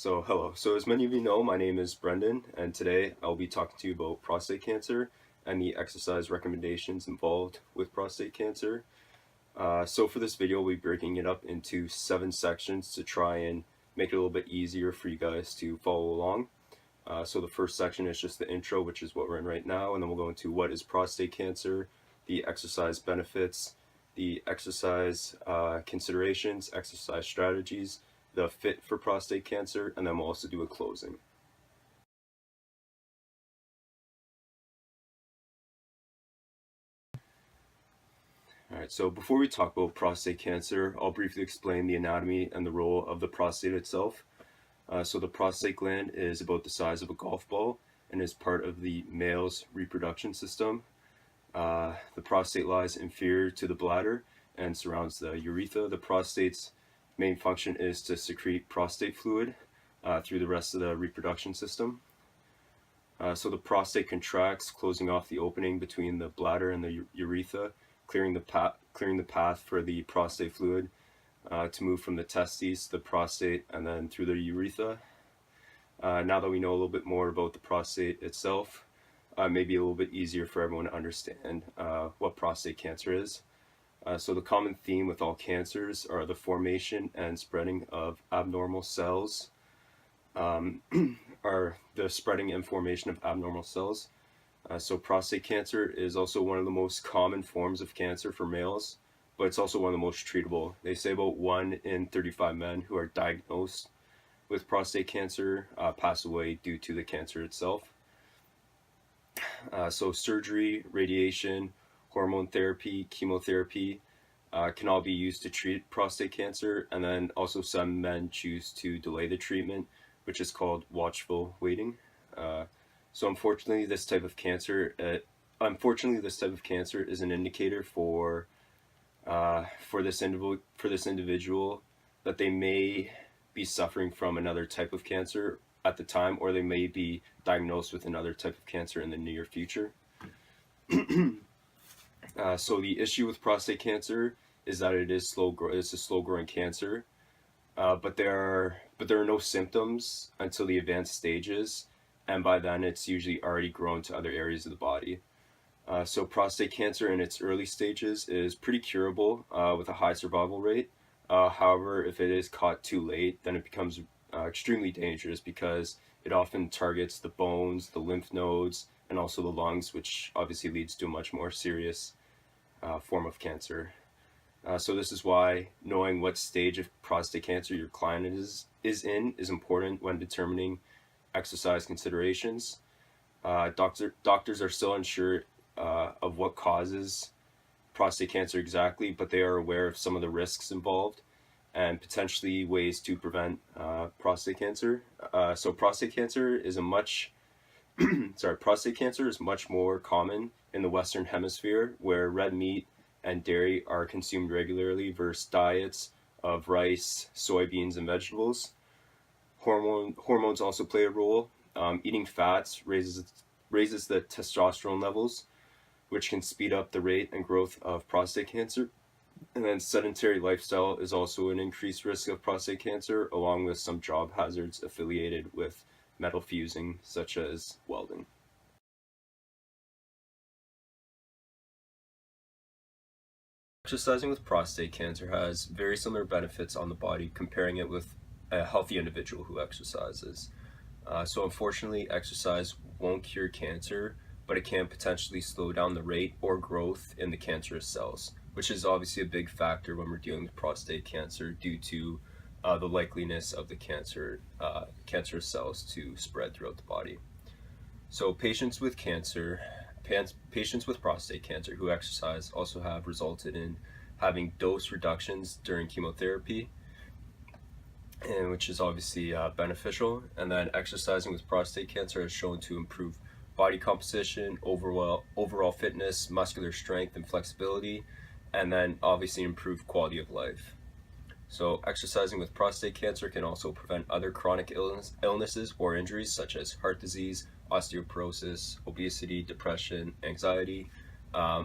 Hello. So as many of you know, my name is Brendan, and today I'll be talking to you about prostate cancer and the exercise recommendations involved with prostate cancer. For this video, we'll be breaking it up into 7 sections to try and make it a little bit easier for you guys to follow along. The first section is just the intro, which is what we're in right now, and then we'll go into what is prostate cancer, the exercise benefits, the exercise considerations, exercise strategies, the fit for prostate cancer, and then we'll also do a closing. Alright, so before we talk about prostate cancer, I'll briefly explain the anatomy and the role of the prostate itself. The prostate gland is about the size of a golf ball and is part of the male's reproduction system. The prostate lies inferior to the bladder and surrounds the urethra. The prostate's main function is to secrete prostate fluid through the rest of the reproduction system. The prostate contracts, closing off the opening between the bladder and the urethra, clearing the path for the prostate fluid to move from the testes to the prostate and then through the urethra. Now that we know a little bit more about the prostate itself, it may be a little bit easier for everyone to understand what prostate cancer is. The common theme with all cancers are the formation and spreading of abnormal cells, are the spreading and formation of abnormal cells. Prostate cancer is also one of the most common forms of cancer for males, but it's also one of the most treatable. They say about 1 in 35 men who are diagnosed with prostate cancer pass away due to the cancer itself. Surgery, radiation, hormone therapy, chemotherapy can all be used to treat prostate cancer, and then also some men choose to delay the treatment, which is called watchful waiting. Unfortunately, this type of cancer is an indicator for this individual that they may be suffering from another type of cancer at the time, or they may be diagnosed with another type of cancer in the near future. The issue with prostate cancer is that it's a slow-growing cancer, but there are no symptoms until the advanced stages, and by then it's usually already grown to other areas of the body. Prostate cancer in its early stages is pretty curable with a high survival rate. However, if it is caught too late, then it becomes extremely dangerous because it often targets the bones, the lymph nodes, and also the lungs, which obviously leads to a much more serious form of cancer. This is why knowing what stage of prostate cancer your client is in is important when determining exercise considerations. Doctors are still unsure of what causes prostate cancer exactly, but they are aware of some of the risks involved and potentially ways to prevent prostate cancer. Prostate cancer is prostate cancer is much more common in the Western Hemisphere, where red meat and dairy are consumed regularly versus diets of rice, soybeans, and vegetables. Hormones also play a role. Eating fats raises the testosterone levels, which can speed up the rate and growth of prostate cancer. And then sedentary lifestyle is also an increased risk of prostate cancer, along with some job hazards affiliated with metal fusing, such as welding. Exercising with prostate cancer has very similar benefits on the body, comparing it with a healthy individual who exercises. Unfortunately, exercise won't cure cancer, but it can potentially slow down the rate or growth in the cancerous cells, which is obviously a big factor when we're dealing with prostate cancer due to the likeliness of the cancerous cells to spread throughout the body. Patients with prostate cancer who exercise also have resulted in having dose reductions during chemotherapy, and which is obviously beneficial. And then exercising with prostate cancer has shown to improve body composition, overall fitness, muscular strength and flexibility, and then obviously improve quality of life. Exercising with prostate cancer can also prevent other chronic illnesses or injuries such as heart disease, osteoporosis, obesity, depression, anxiety,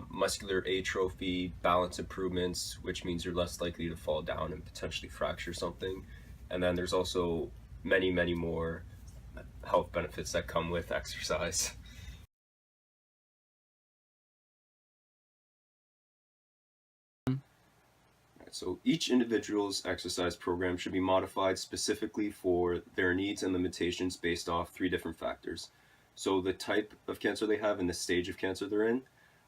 muscular atrophy, balance improvements, which means you're less likely to fall down and potentially fracture something. And then there's also many more health benefits that come with exercise. So each individual's exercise program should be modified specifically for their needs and limitations based off 3 different factors. So the type of cancer they have and the stage of cancer they're in,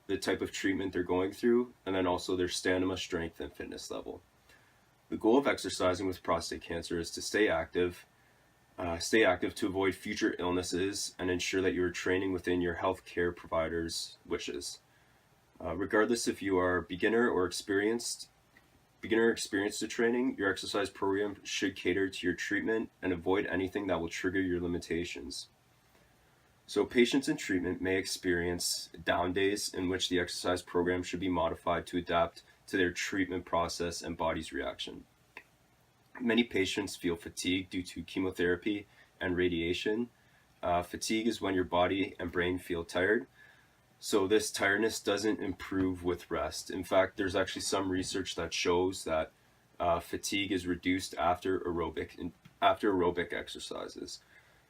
the type of treatment they're going through, and then also their stamina, strength, and fitness level. The goal of exercising with prostate cancer is to stay active to avoid future illnesses and ensure that you're training within your healthcare provider's wishes. Regardless if you are beginner or experienced to training, your exercise program should cater to your treatment and avoid anything that will trigger your limitations. So patients in treatment may experience down days in which the exercise program should be modified to adapt to their treatment process and body's reaction. Many patients feel fatigue due to chemotherapy and radiation. Fatigue is when your body and brain feel tired. So this tiredness doesn't improve with rest. In fact, there's actually some research that shows that fatigue is reduced after aerobic exercises.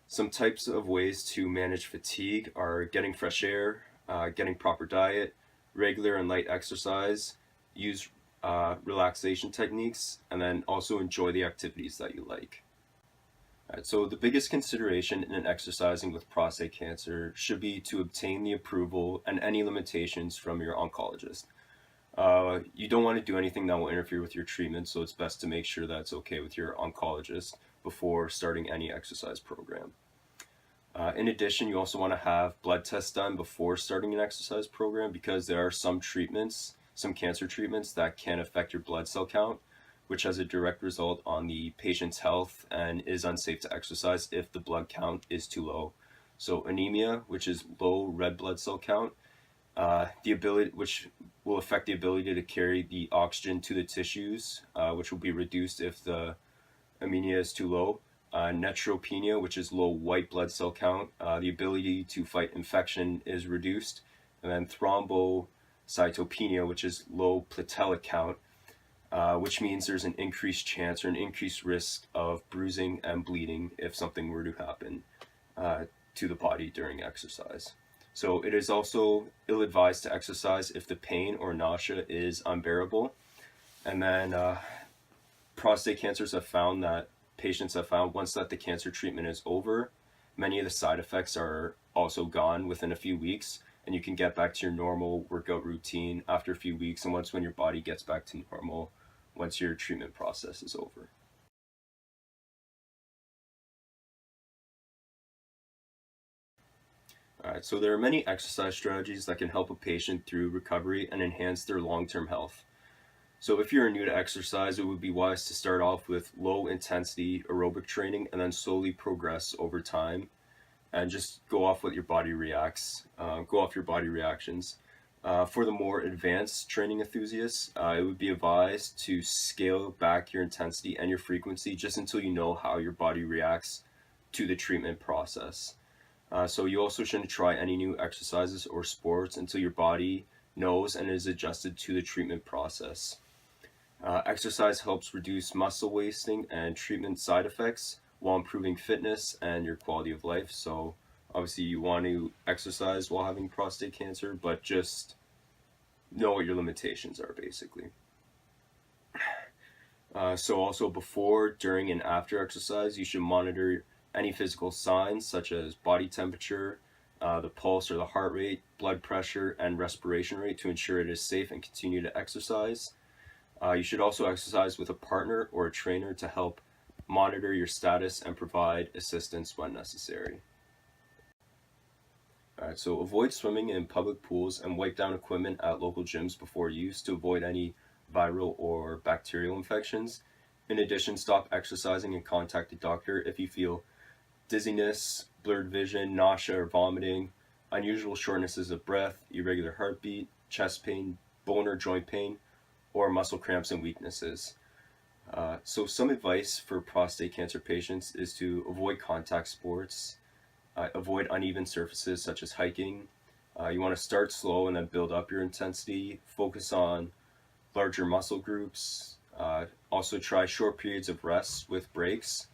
Some types of ways to manage fatigue are getting fresh air, getting proper diet, regular and light exercise, use relaxation techniques, and then also enjoy the activities that you like. Right, so the biggest consideration in exercising with prostate cancer should be to obtain the approval and any limitations from your oncologist. You don't want to do anything that will interfere with your treatment, so it's best to make sure that's okay with your oncologist before starting any exercise program. In addition, you also want to have blood tests done before starting an exercise program because there are some cancer treatments that can affect your blood cell count, which has a direct result on the patient's health and is unsafe to exercise if the blood count is too low. So anemia, which is low red blood cell count, which will affect the ability to carry the oxygen to the tissues, which will be reduced if the anemia is too low. Neutropenia, which is low white blood cell count, the ability to fight infection is reduced. And then thrombocytopenia, which is low platelet count, which means there's an increased chance or an increased risk of bruising and bleeding if something were to happen to the body during exercise. So it is also ill-advised to exercise if the pain or nausea is unbearable. And then prostate patients have found once that the cancer treatment is over, many of the side effects are also gone within a few weeks, and you can get back to your normal workout routine after a few weeks, and when your body gets back to normal, once your treatment process is over. Alright, so there are many exercise strategies that can help a patient through recovery and enhance their long-term health. So if you're new to exercise, it would be wise to start off with low intensity aerobic training and then slowly progress over time and just go off what your body reactions. For the more advanced training enthusiasts, it would be advised to scale back your intensity and your frequency just until you know how your body reacts to the treatment process. So you also shouldn't try any new exercises or sports until your body knows and is adjusted to the treatment process. Exercise helps reduce muscle wasting and treatment side effects while improving fitness and your quality of life. So obviously you want to exercise while having prostate cancer, but just know what your limitations are basically. So also before, during, and after exercise, you should monitor any physical signs such as body temperature, the pulse or the heart rate, blood pressure, and respiration rate to ensure it is safe and continue to exercise. You should also exercise with a partner or a trainer to help monitor your status and provide assistance when necessary. Alright, so avoid swimming in public pools and wipe down equipment at local gyms before use to avoid any viral or bacterial infections. In addition, stop exercising and contact a doctor if you feel dizziness, blurred vision, nausea or vomiting, unusual shortnesses of breath, irregular heartbeat, chest pain, bone or joint pain, or muscle cramps and weaknesses. So some advice for prostate cancer patients is to avoid contact sports, avoid uneven surfaces such as hiking. You want to start slow and then build up your intensity. Focus on larger muscle groups. Also try short periods of rest with breaks.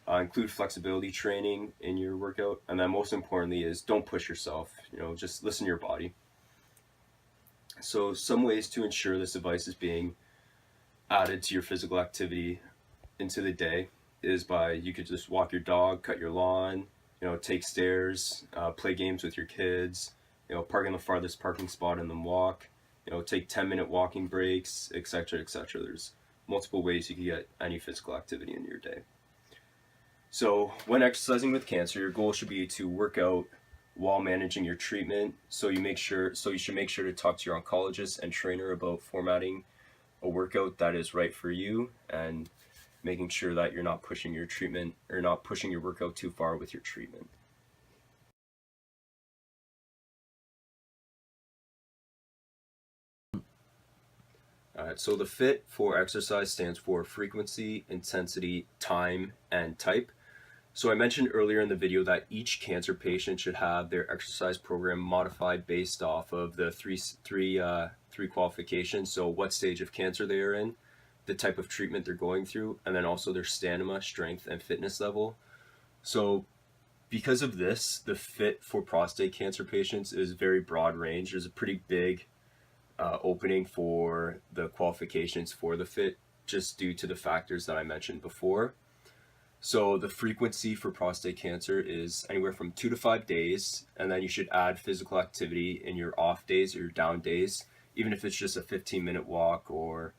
Include flexibility training in your workout, and then most importantly is don't push yourself. Just listen to your body. So some ways to ensure this advice is being added to your physical activity into the day is by, you could just walk your dog, cut your lawn, take stairs, play games with your kids, park in the farthest parking spot and then walk, take 10-minute walking breaks, etc., etc. There's multiple ways you can get any physical activity in your day. So when exercising with cancer, your goal should be to work out while managing your treatment. So you should make sure to talk to your oncologist and trainer about formatting a workout that is right for you, and making sure that you're not pushing your treatment or not pushing your workout too far with your treatment. Alright, so the FIT for exercise stands for frequency, intensity, time, and type. So I mentioned earlier in the video that each cancer patient should have their exercise program modified based off of the three qualifications. So what stage of cancer they are in, the type of treatment they're going through, and then also their stamina, strength, and fitness level. So because of this, the FIT for prostate cancer patients is very broad range. There's a pretty big opening for the qualifications for the FIT, just due to the factors that I mentioned before. So the frequency for prostate cancer is anywhere from 2 to 5 days, and then you should add physical activity in your off days or your down days, even if it's just a 15-minute walk or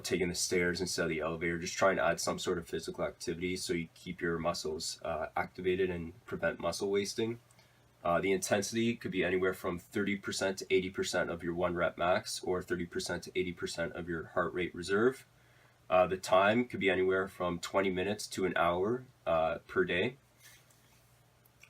taking the stairs instead of the elevator. Just trying to add some sort of physical activity so you keep your muscles activated and prevent muscle wasting. The intensity could be anywhere from 30% to 80% of your 1 rep max, or 30% to 80% of your heart rate reserve. The time could be anywhere from 20 minutes to an hour per day.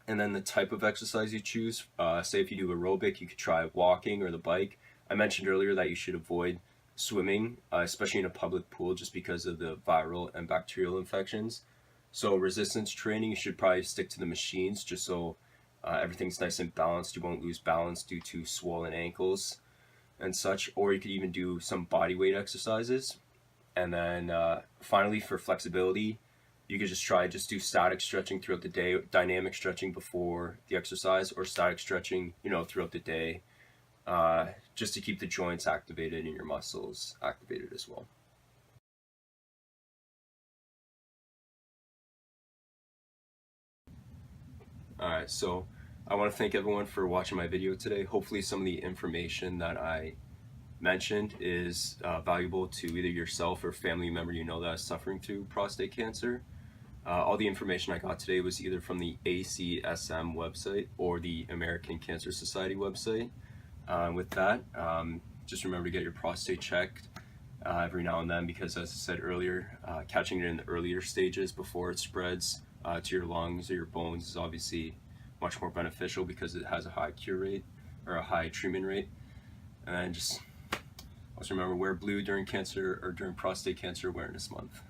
And then the type of exercise you choose, say if you do aerobic, you could try walking or the bike. I mentioned earlier that you should avoid swimming, especially in a public pool, just because of the viral and bacterial infections. So resistance training, you should probably stick to the machines, just so everything's nice and balanced. You won't lose balance due to swollen ankles and such. Or you could even do some body weight exercises. And then finally, for flexibility, you could just do static stretching throughout the day, dynamic stretching before the exercise, or static stretching throughout the day, just to keep the joints activated and your muscles activated as well. Alright, so I want to thank everyone for watching my video today. Hopefully some of the information that I mentioned is valuable to either yourself or family member that is suffering through prostate cancer. All the information I got today was either from the ACSM website or the American Cancer Society website. With that, just remember to get your prostate checked every now and then, because as I said earlier, catching it in the earlier stages before it spreads to your lungs or your bones is obviously much more beneficial, because it has a high cure rate or a high treatment rate. And just remember, wear blue during prostate cancer awareness month.